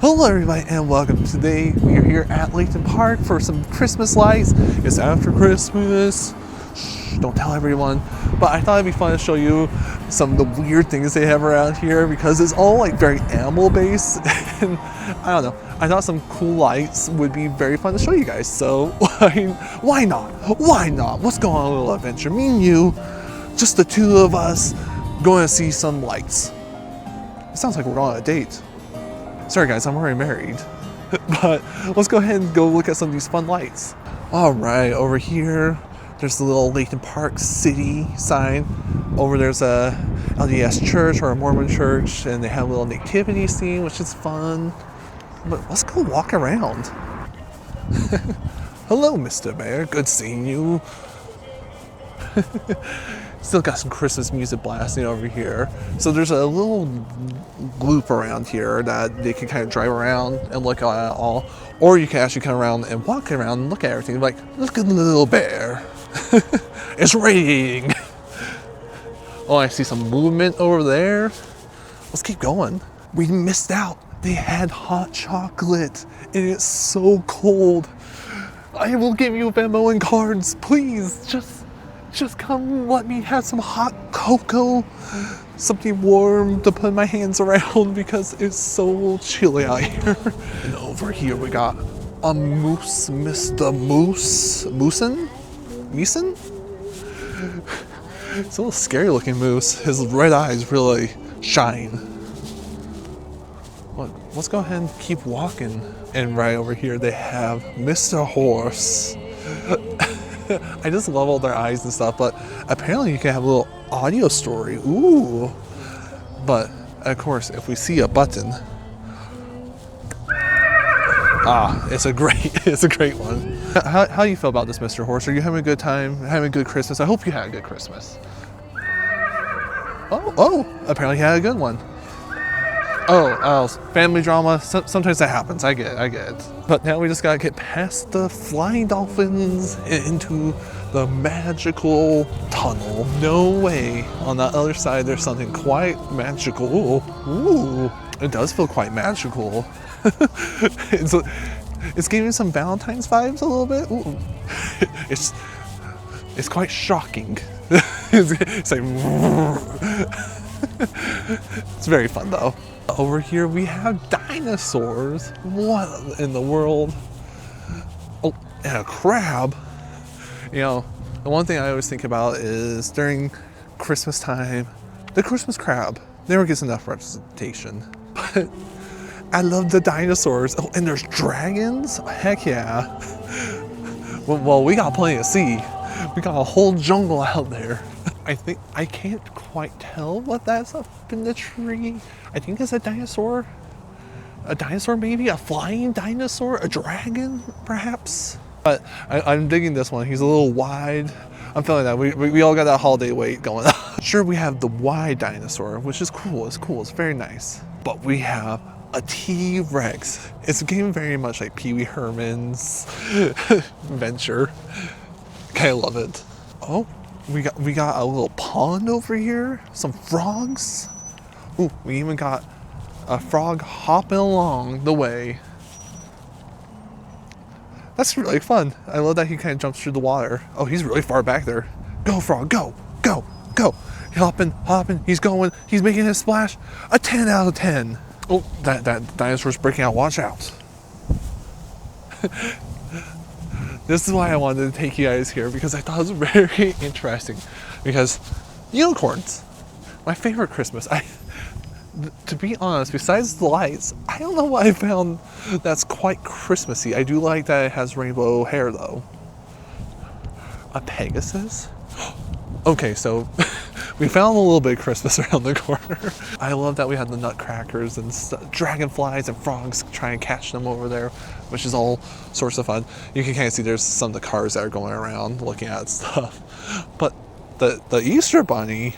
Hello everybody and welcome. Today we are here at Layton Park for some Christmas lights. It's after Christmas. Shh, don't tell everyone. But I thought it'd be fun to show you some of the weird things they have around here because it's all like very animal based and I don't know. I thought some cool lights would be very fun to show you guys. So why not? Why not? Let's go on a little adventure. Me and you, just the two of us, going to see some lights. It sounds like we're on a date. Sorry guys, I'm already married. But let's go ahead and go look at some of these fun lights. All right, over here, there's the little Layton Park City sign. Over there's a LDS church or a Mormon church, and they have a little nativity scene, which is fun. But let's go walk around. Hello, Mr. Bear, good seeing you. Still got some Christmas music blasting over here. So there's a little loop around here that they can kind of drive around and look at all. Or you can actually come around and walk around and look at everything. Like, look at the little bear. It's raining. Oh, I see some movement over there. Let's keep going. We missed out. They had hot chocolate and it's so cold. I will give you Venmo and cards, please. Just come let me have some hot cocoa, something warm to put my hands around because it's so chilly out here. And over here we got a moose, Mr. Moose, Meeson? It's a little scary looking moose. His red eyes really shine. But let's go ahead and keep walking. And right over here they have Mr. Horse. I just love all their eyes and stuff, but apparently you can have a little audio story. Ooh. But of course, if we see a button, it's a great one. How do you feel about this, Mr. Horse? Are you having a good time? Having a good Christmas? I hope you had a good Christmas. Oh, apparently you had a good one. Oh, family drama, sometimes that happens, I get it. But now we just gotta get past the flying dolphins and into the magical tunnel. No way, on the other side there's something quite magical. Ooh, it does feel quite magical. It's giving some Valentine's vibes a little bit. Ooh. It's quite shocking. It's like, it's very fun though. Over here we have dinosaurs. What in the world? Oh, and a crab. You know, the one thing I always think about is during Christmas time, the Christmas crab never gets enough representation. But I love the dinosaurs. Oh, and there's dragons? Heck yeah. Well, we got plenty to see. We got a whole jungle out there. I can't quite tell what that's up in the tree. I think it's a dinosaur. A dinosaur maybe? A flying dinosaur? A dragon perhaps? But I'm digging this one. He's a little wide. I'm feeling that. We all got that holiday weight going on. Sure, we have the wide dinosaur, which is cool. It's cool. It's very nice. But we have a T-Rex. It's getting very much like Pee Wee Herman's venture. Okay, I love it. Oh. We got a little pond over here, some frogs. Ooh, we even got a frog hopping along the way. That's really fun. I love that he kind of jumps through the water. Oh, he's really far back there. Go, frog, go, go, go. Hopping, he's going, he's making his splash. A 10 out of 10. Oh, that dinosaur's breaking out, watch out. This is why I wanted to take you guys here because I thought it was very interesting. Because unicorns, my favorite Christmas. To be honest, besides the lights, I don't know what I found that's quite Christmassy. I do like that it has rainbow hair though. A Pegasus? Okay, so we found a little bit of Christmas around the corner. I love that we had the nutcrackers and dragonflies and frogs trying to catch them over there, which is all sorts of fun. You can kind of see there's some of the cars that are going around looking at stuff. But the Easter Bunny,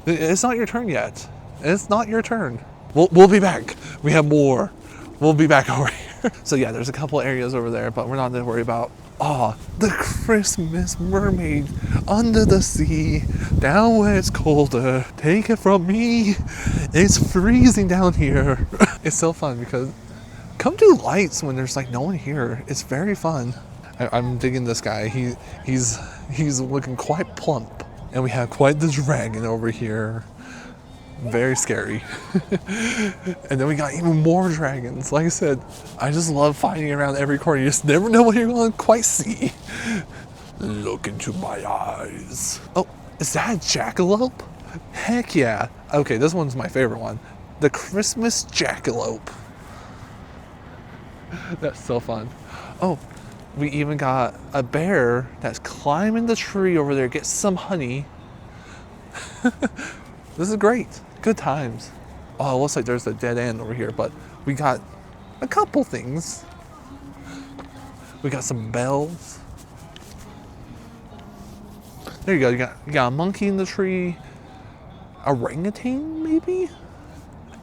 it's not your turn yet. It's not your turn. We'll be back. We have more. We'll be back over here. So yeah, there's a couple areas over there, but we're not going to worry about. The Christmas mermaid under the sea, down where it's colder. Take it from me, it's freezing down here. It's so fun because Come do lights when there's like no one here. It's very fun. I'm digging this guy. He's looking quite plump. And we have quite the dragon over here. Very scary. And then we got even more dragons. Like I said, I just love finding around every corner. You just never know what you're going to quite see. Look into my eyes. Oh, is that a jackalope? Heck yeah. Okay, this one's my favorite one. The Christmas jackalope. That's so fun. Oh, we even got a bear that's climbing the tree over there, get some honey. This is great. Good times. Oh, it looks like there's a dead end over here, but we got a couple things. We got some bells. There you go. You got a monkey in the tree, orangutan maybe,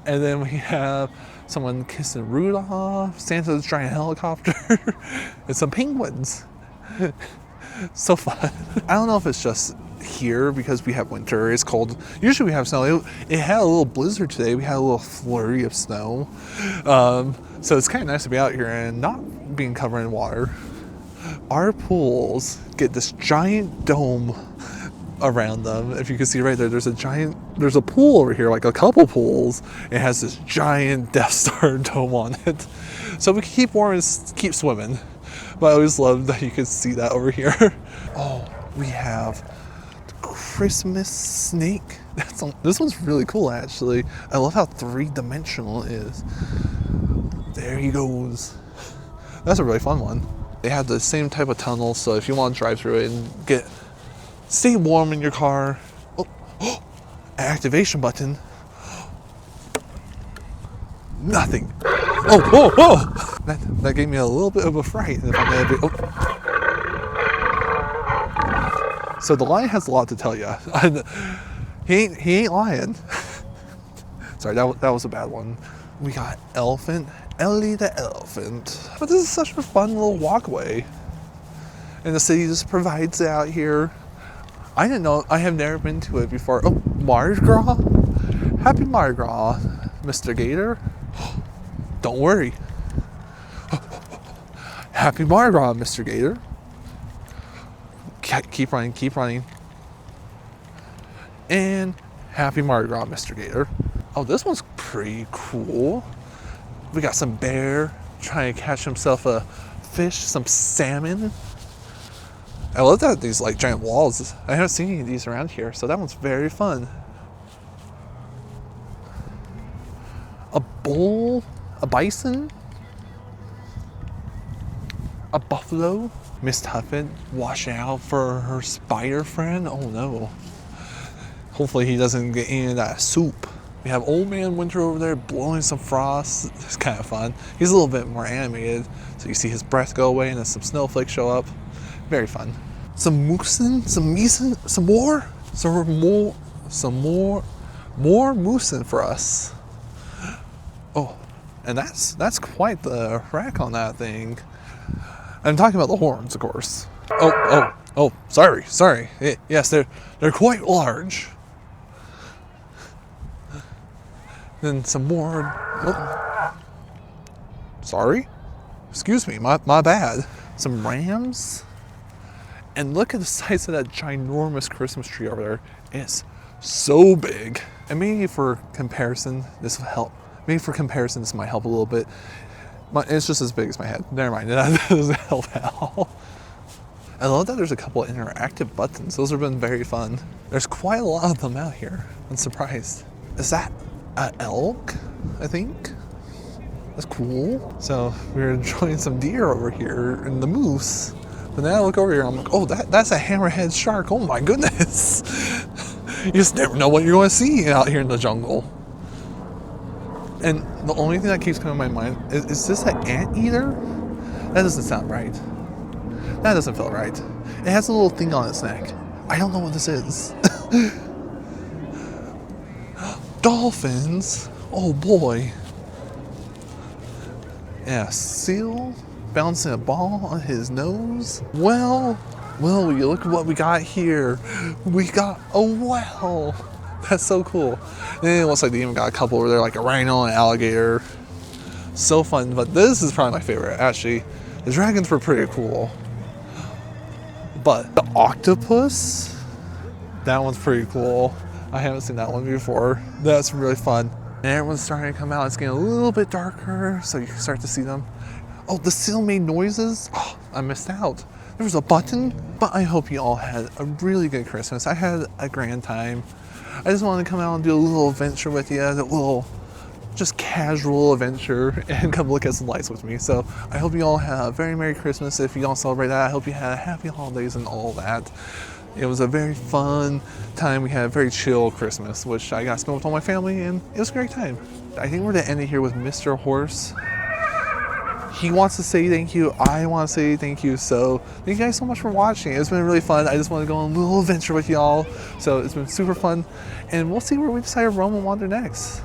and then we have someone kissing Rudolph, Santa's giant helicopter, and some penguins. So fun. I don't know if it's just here because we have winter. It's cold. Usually we have snow. It had a little blizzard today. We had a little flurry of snow. So it's kind of nice to be out here and not being covered in water. Our pools get this giant dome around them. If you can see right there, there's a pool over here, like a couple pools. It has this giant Death Star dome on it. So we can keep warm and keep swimming. But I always love that you can see that over here. Oh, we have the Christmas snake. This one's really cool, actually. I love how three-dimensional it is. There he goes. That's a really fun one. They have the same type of tunnel, so if you want to drive through it and stay warm in your car. Oh, activation button. Nothing. Oh. That gave me a little bit of a fright. So the lion has a lot to tell you. He ain't lying. Sorry, that was a bad one. We got elephant, Ellie the elephant. But this is such a fun little walkway. And the city just provides it out here. I didn't know, I have never been to it before. Oh, Mardi Gras? Happy Mardi Gras, Mr. Gator. Don't worry. Happy Mardi Gras, Mr. Gator. Keep running. And happy Mardi Gras, Mr. Gator. Oh, this one's pretty cool. We got some bear trying to catch himself a fish, some salmon. I love that these like giant walls. I haven't seen any of these around here, so that one's very fun. A bull, a bison, a buffalo. Miss Tuffet watching out for her spider friend. Oh no. Hopefully he doesn't get any of that soup. We have Old Man Winter over there blowing some frost. It's kind of fun. He's a little bit more animated, so you see his breath go away and then some snowflakes show up. Very fun. Some moosin, some meeson, some more moosin for us. Oh, and that's quite the rack on that thing. I'm talking about the horns, of course. Oh, sorry. Yes, they're quite large. Then some more. Oh. Sorry? Excuse me, my bad. Some rams. And look at the size of that ginormous Christmas tree over there. It's so big. And maybe for comparison, this will help. Maybe for comparison, this might help a little bit. It's just as big as my head. Never mind, that doesn't help at all. I love that there's a couple of interactive buttons. Those have been very fun. There's quite a lot of them out here. I'm surprised. Is that an elk, I think? That's cool. So we're enjoying some deer over here and the moose. But then I look over here and I'm like, oh, that's a hammerhead shark. Oh my goodness. You just never know what you're going to see out here in the jungle. And the only thing that keeps coming to my mind is this an anteater? That doesn't sound right. That doesn't feel right. It has a little thing on its neck. I don't know what this is. Dolphins? Oh boy. Yeah, seal bouncing a ball on his nose. Well, you look at what we got here. We got a whale. That's so cool. And it looks like they even got a couple over there, like a rhino and alligator. So fun, but this is probably my favorite, actually. The dragons were pretty cool. But the octopus, that one's pretty cool. I haven't seen that one before. That's really fun. And everyone's starting to come out. It's getting a little bit darker, so you can start to see them. Oh, the seal made noises. Oh, I missed out. There was a button, but I hope you all had a really good Christmas. I had a grand time. I just wanted to come out and do a little adventure with you, a little just casual adventure, and come look at some lights with me. So I hope you all had a very Merry Christmas. If you don't celebrate that, I hope you had a happy holidays and all that. It was a very fun time. We had a very chill Christmas, which I got to spend with all my family, and it was a great time. I think we're gonna end it here with Mr. Horse. He wants to say thank you. I want to say thank you. So thank you guys so much for watching. It's been really fun. I just want to go on a little adventure with y'all. So it's been super fun. And we'll see where we decide to roam and wander next.